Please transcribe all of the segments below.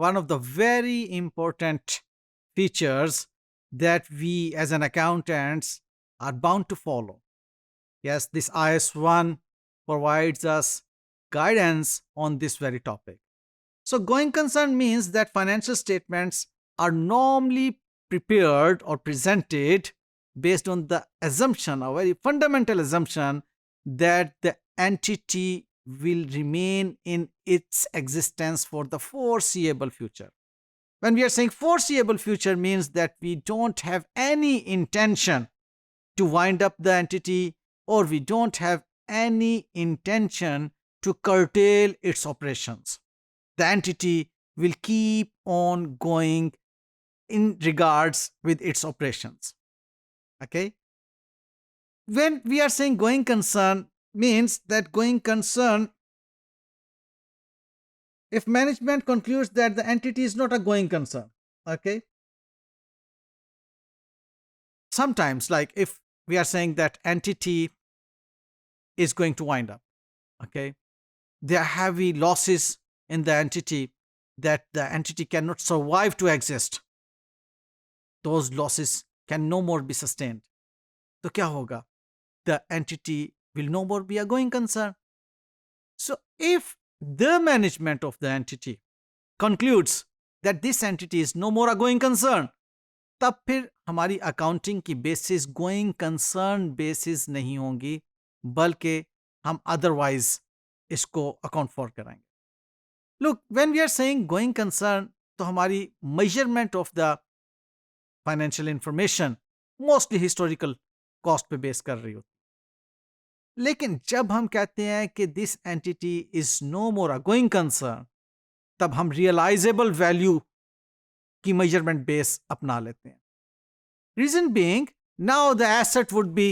one of the very important features that we as an accountants are bound to follow. Yes, this IS1 provides us guidance on this very topic. So, going concern means that financial statements are normally prepared or presented based on the assumption, a very fundamental assumption, that the entity will remain in its existence for the foreseeable future. When we are saying foreseeable future, means that we don't have any intention to wind up the entity, or we don't have any intention to curtail its operations. The entity will keep on going in regards with its operations. Okay. When we are saying going concern, means that going concern, if management concludes that the entity is not a going concern, okay, sometimes, like if we are saying that entity is going to wind up, okay, there are heavy losses in the entity that the entity cannot survive to exist, those losses can no more be sustained. तो क्या होगा? The entity will no more be a going concern. So if the management of the entity concludes that this entity is no more a going concern, तब फिर हमारी accounting की basis going concern basis नहीं होंगी, बल्कि हम otherwise इसको account for कराएंगे. Look, when we are saying going concern, तो हमारी measurement of the financial information mostly historical cost पे बेस कर रही होती. लेकिन जब हम कहते हैं कि this entity is no more a going concern, तब हम रियलाइजेबल वैल्यू की मेजरमेंट बेस अपना लेते हैं. Reason being, now the asset would be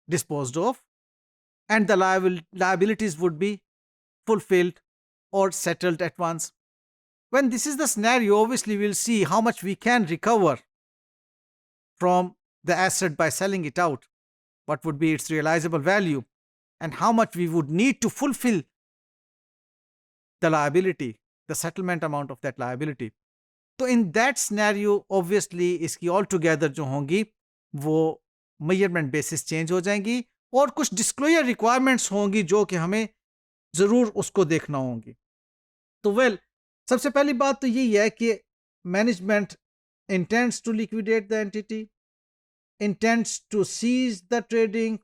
disposed of and the liabilities would be fulfilled or settled at once. When this is the scenario, obviously we'll see how much we can recover from the asset by selling it out, what would be its realizable value, and how much we would need to fulfill the liability, the settlement amount of that liability. तो in that scenario, obviously इसकी all together जो होंगी वो measurement basis change हो जाएंगी, और कुछ disclosure requirements होंगी जो कि हमें ज़रूर उसको देखना होंगी. तो सबसे पहली बात तो यही है कि management intends to liquidate the entity, intends to cease the trading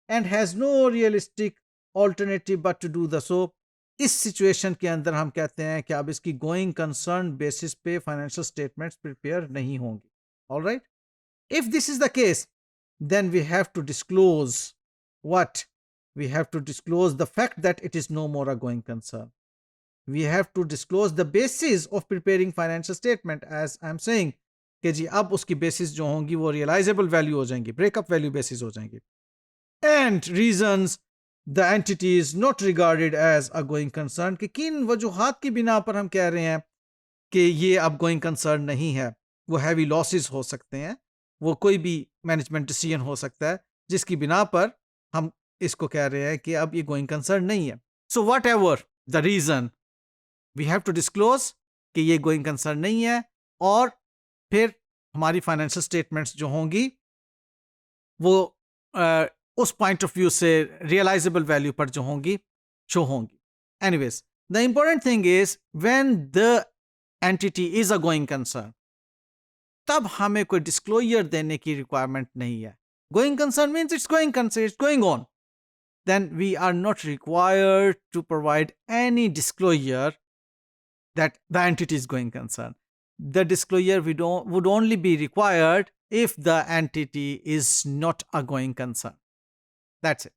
and has no realistic alternative but to do the so. इस सिचुएशन के अंदर हम कहते हैं कि अब इसकी गोइंग कंसर्न बेसिस पे फाइनेंशियल स्टेटमेंट्स प्रिपेयर नहीं होंगी. Alright, if this is the case, then we have to disclose what? We have to disclose the fact that it is no more a going concern. We have to disclose the basis of preparing financial statement, as I'm saying कि जी अब उसकी basis जो होंगी वो realisable value हो जाएंगी, breakup value basis हो जाएंगी. And reasons the entity is not regarded as a going concern, कि किन वजूहात की बिना पर हम कह रहे हैं कि ये अब गोइंग कंसर्न नहीं है. वो हैवी लॉसेस हो सकते हैं, वो कोई भी मैनेजमेंट डिसीजन हो सकता है जिसकी बिना पर हम इसको कह रहे हैं कि अब ये गोइंग कंसर्न नहीं है. So whatever the reason, we have to disclose कि ये गोइंग कंसर्न नहीं है, और फिर हमारी फाइनेंशियल स्टेटमेंट्स जो होंगी वो उस पॉइंट ऑफ व्यू से रियलाइजेबल वैल्यू पर जो होंगी शो होंगी. Anyways, the important thing is when the entity is a going concern, तब हमें कोई डिस्क्लोजर देने की रिक्वायरमेंट नहीं है. Going concern means it's going concern, it's going on. Then we are not required to provide any disclosure that the entity is going concern. The disclosure would only be required if the entity is not a going concern. That's it.